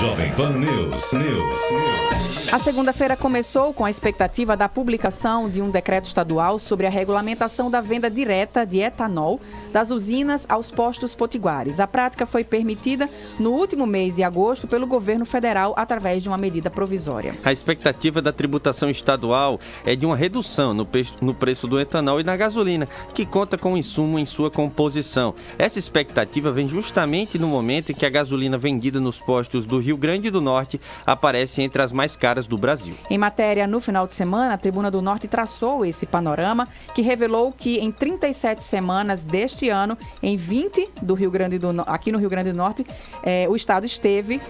Jovem Pan News. A segunda-feira começou com a expectativa da publicação de um decreto estadual sobre a regulamentação da venda direta de etanol das usinas aos postos potiguares. A prática foi permitida no último mês de agosto pelo governo federal através de uma medida provisória. A expectativa da tributação estadual é de uma redução no preço do etanol e na gasolina, que conta com o insumo em sua composição. Essa expectativa vem justamente no momento em que a gasolina vendida nos postos do Rio Grande do Norte aparece entre as mais caras do Brasil. Em matéria no final de semana, a Tribuna do Norte traçou esse panorama que revelou que em 37 semanas deste ano, em 20 aqui no Rio Grande do Norte, o estado esteve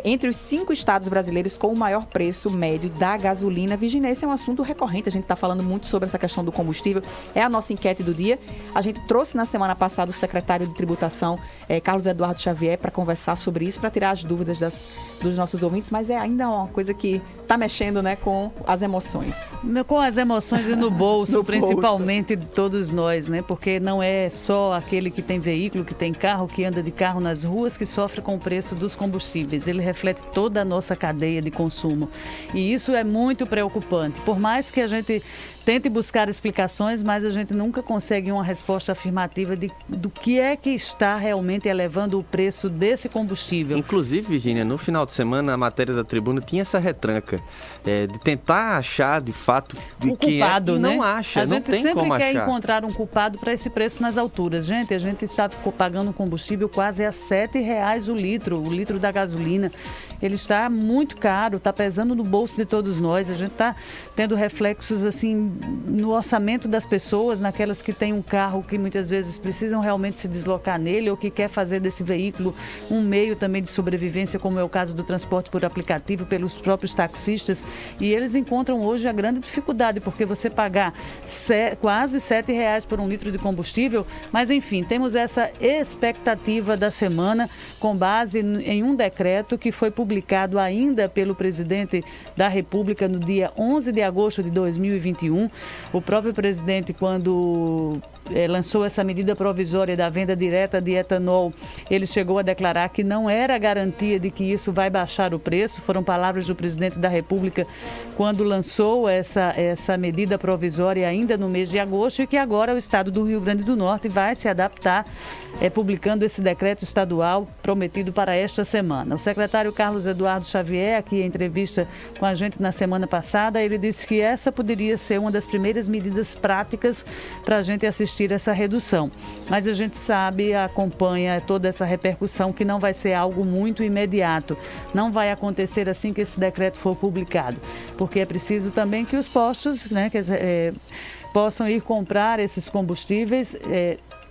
entre os 5 estados brasileiros com o maior preço médio da gasolina. Virginia, esse é um assunto recorrente, a gente está falando muito sobre essa questão do combustível, é a nossa enquete do dia. A gente trouxe na semana passada o secretário de Tributação, Carlos Eduardo Xavier, para conversar sobre isso, para tirar as dúvidas dos nossos ouvintes, mas é ainda uma coisa que está mexendo, né, com as emoções. Com as emoções e no bolso, principalmente de todos nós, né? Porque não é só aquele que tem veículo, que tem carro, que anda de carro nas ruas, que sofre com o preço dos combustíveis. Ele reflete toda a nossa cadeia de consumo. E isso é muito preocupante. Por mais que a gente tente buscar explicações, mas a gente nunca consegue uma resposta afirmativa do que é que está realmente elevando o preço desse combustível. Inclusive, Virginia, no final de semana, a matéria da Tribuna tinha essa retranca de tentar achar, de fato, o culpado, né? Não acha, não tem como achar. A gente sempre quer encontrar um culpado para esse preço nas alturas. Gente, a gente está pagando combustível quase a R$ 7,00 o litro da gasolina. Ele está muito caro, está pesando no bolso de todos nós. A gente está tendo reflexos, assim, no orçamento das pessoas, naquelas que têm um carro que muitas vezes precisam realmente se deslocar nele ou que quer fazer desse veículo um meio também de sobrevivência, como é o caso do transporte por aplicativo, pelos próprios taxistas. E eles encontram hoje a grande dificuldade, porque você pagar quase R$ 7,00 por um litro de combustível, mas enfim, temos essa expectativa da semana com base em um decreto que foi publicado ainda pelo presidente da República no dia 11 de agosto de 2021. O próprio presidente, quando lançou essa medida provisória da venda direta de etanol, ele chegou a declarar que não era garantia de que isso vai baixar o preço. Foram palavras do presidente da República quando lançou essa medida provisória ainda no mês de agosto, e que agora o estado do Rio Grande do Norte vai se adaptar, publicando esse decreto estadual prometido para esta semana. O secretário Carlos Eduardo Xavier, aqui em entrevista com a gente na semana passada, ele disse que essa poderia ser uma das primeiras medidas práticas para a gente assistir essa redução. Mas a gente sabe, acompanha toda essa repercussão, que não vai ser algo muito imediato. Não vai acontecer assim que esse decreto for publicado, porque é preciso também que os postos, né, possam ir comprar esses combustíveis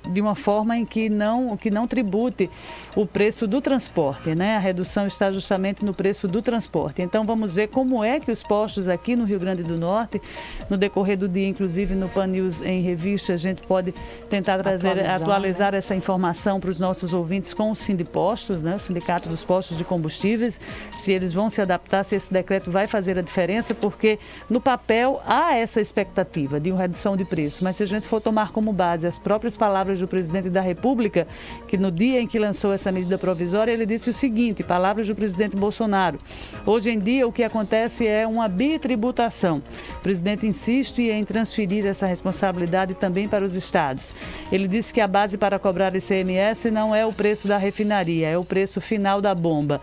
de uma forma em que não tribute o preço do transporte, né? A redução está justamente no preço do transporte. Então vamos ver como é que os postos aqui no Rio Grande do Norte, no decorrer do dia, inclusive no Pan News em Revista, a gente pode tentar atualizar, né, essa informação para os nossos ouvintes com o Sindipostos, né? O Sindicato dos Postos de Combustíveis, se eles vão se adaptar, se esse decreto vai fazer a diferença, porque no papel há essa expectativa de uma redução de preço, mas se a gente for tomar como base as próprias palavras do presidente da República, que no dia em que lançou essa medida provisória, ele disse o seguinte, palavras do presidente Bolsonaro: hoje em dia o que acontece é uma bitributação. O presidente insiste em transferir essa responsabilidade também para os estados. Ele disse que a base para cobrar ICMS não é o preço da refinaria, é o preço final da bomba.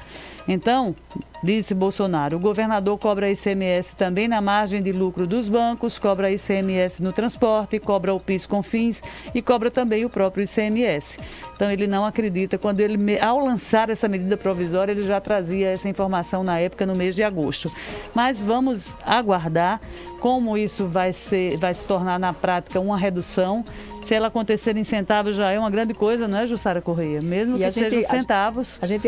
Então, disse Bolsonaro, o governador cobra ICMS também na margem de lucro dos bancos, cobra ICMS no transporte, cobra o PIS/COFINS e cobra também o próprio ICMS. Então, ele não acredita. Quando ele, ao lançar essa medida provisória, ele já trazia essa informação na época, no mês de agosto. Mas vamos aguardar como isso vai se tornar na prática uma redução. Se ela acontecer em centavos, já é uma grande coisa, não é, Jussara Correia? Mesmo que sejam centavos. A gente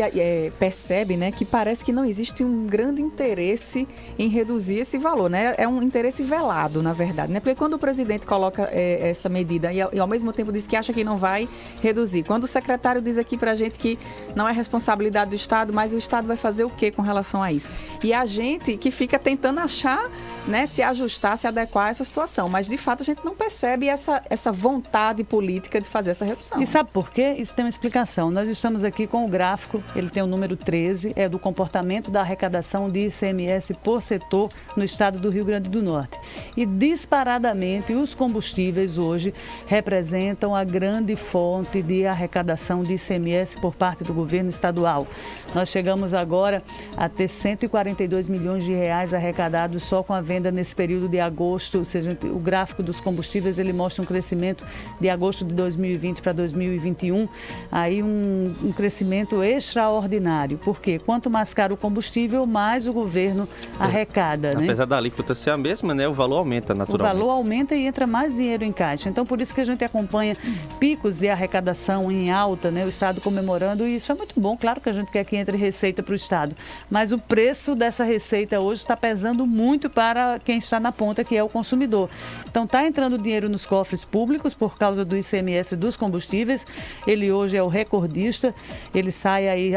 percebe, né, que parece que não existe um grande interesse em reduzir esse valor, né? É um interesse velado, na verdade, né? Porque quando o presidente coloca essa medida e ao mesmo tempo diz que acha que não vai reduzir, quando o secretário diz aqui pra gente que não é responsabilidade do Estado, mas o Estado vai fazer o quê com relação a isso? E a gente que fica tentando achar, né, se ajustar, se adequar a essa situação, mas de fato a gente não percebe essa vontade vontade política de fazer essa redução. E sabe por quê? Isso tem uma explicação. Nós estamos aqui com o gráfico, ele tem o número 13, é do comportamento da arrecadação de ICMS por setor no estado do Rio Grande do Norte. E disparadamente os combustíveis hoje representam a grande fonte de arrecadação de ICMS por parte do governo estadual. Nós chegamos agora a ter 142 milhões de reais arrecadados só com a venda nesse período de agosto, ou seja, o gráfico dos combustíveis ele mostra um crescimento de agosto de 2020 para 2021, aí um crescimento extraordinário, porque quanto mais caro o combustível, mais o governo arrecada. Apesar da alíquota ser a mesma, né, o valor aumenta naturalmente. O valor aumenta e entra mais dinheiro em caixa. Então, por isso que a gente acompanha picos de arrecadação em alta, né, o Estado comemorando, e isso é muito bom. Claro que a gente quer que entre receita para o Estado, mas o preço dessa receita hoje está pesando muito para quem está na ponta, que é o consumidor. Então, está entrando dinheiro nos cofres públicos por causa do ICMS dos combustíveis. Ele hoje é o recordista, ele sai aí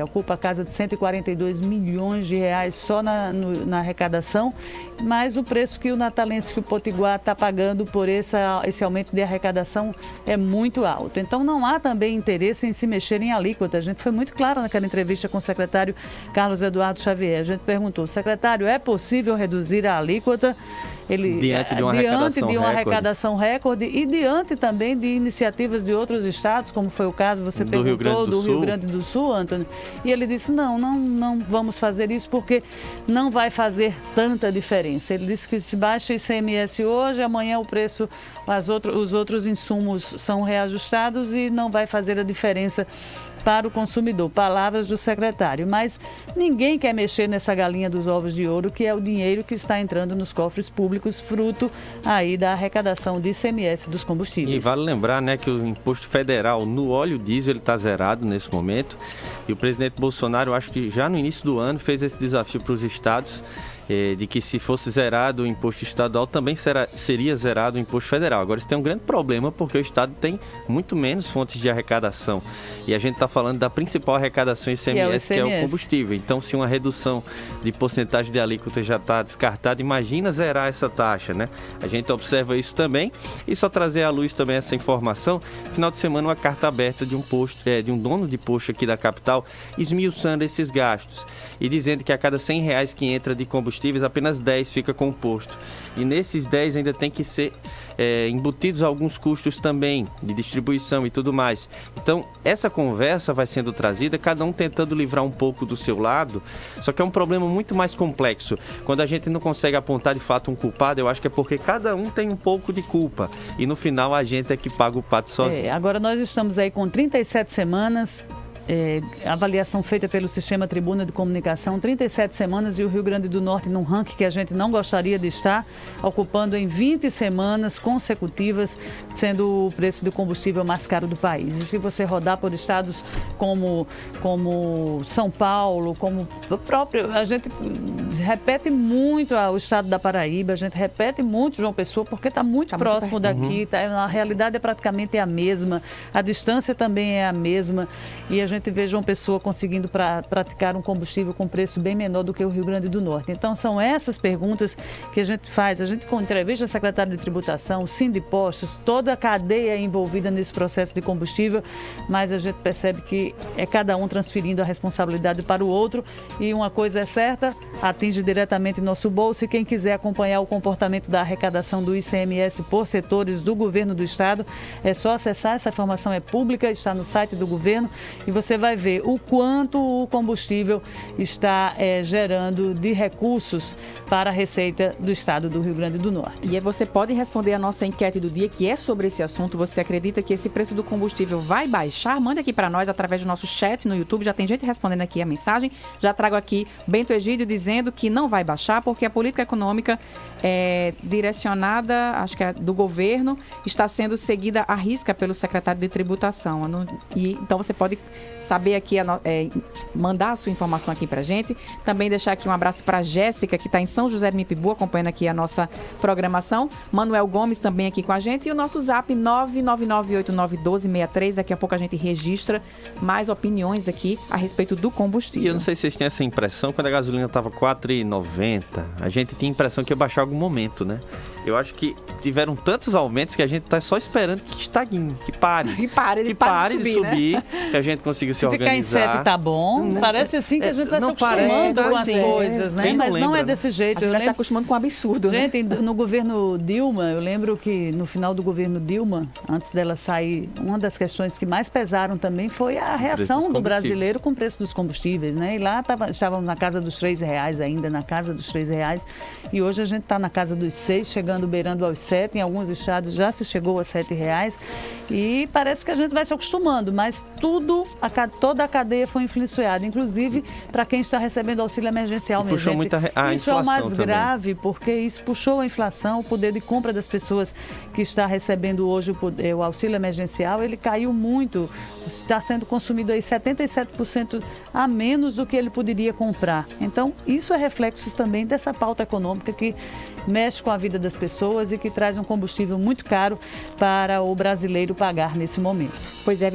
ocupa a casa de 142 milhões de reais só na arrecadação, mas o preço que o natalense, que o potiguar está pagando por esse aumento de arrecadação é muito alto. Então, não há também interesse em se mexer em alíquota. A gente foi muito claro naquela entrevista com o secretário Carlos Eduardo Xavier. A gente perguntou, secretário, é possível reduzir a alíquota? Ele, diante de uma arrecadação recorde e diante também de iniciativas de outros estados, como foi o caso, você perguntou, do Rio Grande do Sul, Antônio, e ele disse, não vamos fazer isso porque não vai fazer tanta diferença. Ele disse que se baixa o ICMS hoje, amanhã o preço, os outros insumos são reajustados e não vai fazer a diferença para o consumidor. Palavras do secretário. Mas ninguém quer mexer nessa galinha dos ovos de ouro, que é o dinheiro que está entrando nos cofres públicos, fruto aí da arrecadação de ICMS dos combustíveis. E vale lembrar, né, que o imposto federal no óleo diesel está zerado nesse momento. E o presidente Bolsonaro, eu acho que já no início do ano, fez esse desafio para os estados, de que se fosse zerado o imposto estadual, também seria zerado o imposto federal. Agora, isso tem um grande problema, porque o estado tem muito menos fontes de arrecadação. E a gente está falando da principal arrecadação ICMS, que é o combustível. Então, se uma redução de porcentagem de alíquota já está descartada, imagina zerar essa taxa, né? A gente observa isso também. E só trazer à luz também essa informação, final de semana uma carta aberta de um dono de posto aqui da capital, esmiuçando esses gastos e dizendo que a cada R$100 que entra de combustíveis, apenas 10 fica com o posto. E nesses 10 ainda tem que ser embutidos alguns custos também de distribuição e tudo mais. Então, essa conversa vai sendo trazida, cada um tentando livrar um pouco do seu lado, só que é um problema muito mais complexo. Quando a gente não consegue apontar de fato um culpado, eu acho que é porque cada um tem um pouco de culpa e no final a gente é que paga o pato sozinho. Agora nós estamos aí com 37 semanas, avaliação feita pelo Sistema Tribuna de Comunicação, 37 semanas, e o Rio Grande do Norte num ranking que a gente não gostaria de estar, ocupando em 20 semanas consecutivas, sendo o preço do combustível mais caro do país. E se você rodar por estados como São Paulo, como o próprio, a gente repete muito o estado da Paraíba, a gente repete muito João Pessoa, porque está muito próximo daqui, a realidade é praticamente a mesma, a distância também é a mesma, e a gente vê João Pessoa conseguindo praticar um combustível com preço bem menor do que o Rio Grande do Norte. Então, são essas perguntas que a gente faz. A gente entrevista o secretário de Tributação, o Sindipostos, toda a cadeia envolvida nesse processo de combustível, mas a gente percebe que é cada um transferindo a responsabilidade para o outro, e uma coisa é certa, atinge diretamente nosso bolso, e quem quiser acompanhar o comportamento da arrecadação do ICMS por setores do governo do estado, é só acessar, essa informação é pública, está no site do governo, e você vai ver o quanto o combustível está gerando de recursos para a receita do estado do Rio Grande do Norte. E aí você pode responder a nossa enquete do dia, que é sobre esse assunto. Você acredita que esse preço do combustível vai baixar? Mande aqui para nós através do nosso chat no YouTube. Já tem gente respondendo aqui a mensagem. Já trago aqui Bento Egídio dizendo que não vai baixar porque a política econômica direcionada, acho que é do governo, está sendo seguida à risca pelo secretário de Tributação. Então você pode saber aqui, mandar a sua informação aqui pra gente. Também deixar aqui um abraço para Jéssica, que está em São José do Mipibu, acompanhando aqui a nossa programação. Manuel Gomes também aqui com a gente. E o nosso zap 999891263. Daqui a pouco a gente registra mais opiniões aqui a respeito do combustível. E eu não sei se vocês têm essa impressão, quando a gasolina estava R$ 4,90, a gente tinha a impressão que ia baixar em algum momento, né? Eu acho que tiveram tantos aumentos que a gente está só esperando que estagne, que pare. Que pare de subir, né? Que a gente consiga se organizar. Se ficar em 7 tá bom. Parece assim que a gente vai se acostumando com as coisas, né? Mas não é desse jeito. A gente vai se acostumando com um absurdo, né? Gente, no governo Dilma, eu lembro que no final do governo Dilma, antes dela sair, uma das questões que mais pesaram também foi a reação do brasileiro com o preço dos combustíveis, né? E lá estávamos na casa dos R$3 ainda, na casa dos R$3. E hoje a gente está na casa dos 6, chegando, beirando aos 7. Em alguns estados já se chegou a R$7. E parece que a gente vai se acostumando, mas toda a cadeia foi influenciada, inclusive para quem está recebendo auxílio emergencial. Puxou muito a isso é o mais também. grave, porque isso puxou a inflação, o poder de compra das pessoas que está recebendo hoje o auxílio emergencial, ele caiu muito, está sendo consumido aí 77% a menos do que ele poderia comprar. Então, isso é reflexo também dessa pauta econômica que mexe com a vida das pessoas e que traz um combustível muito caro para o brasileiro pagar nesse momento. Pois é,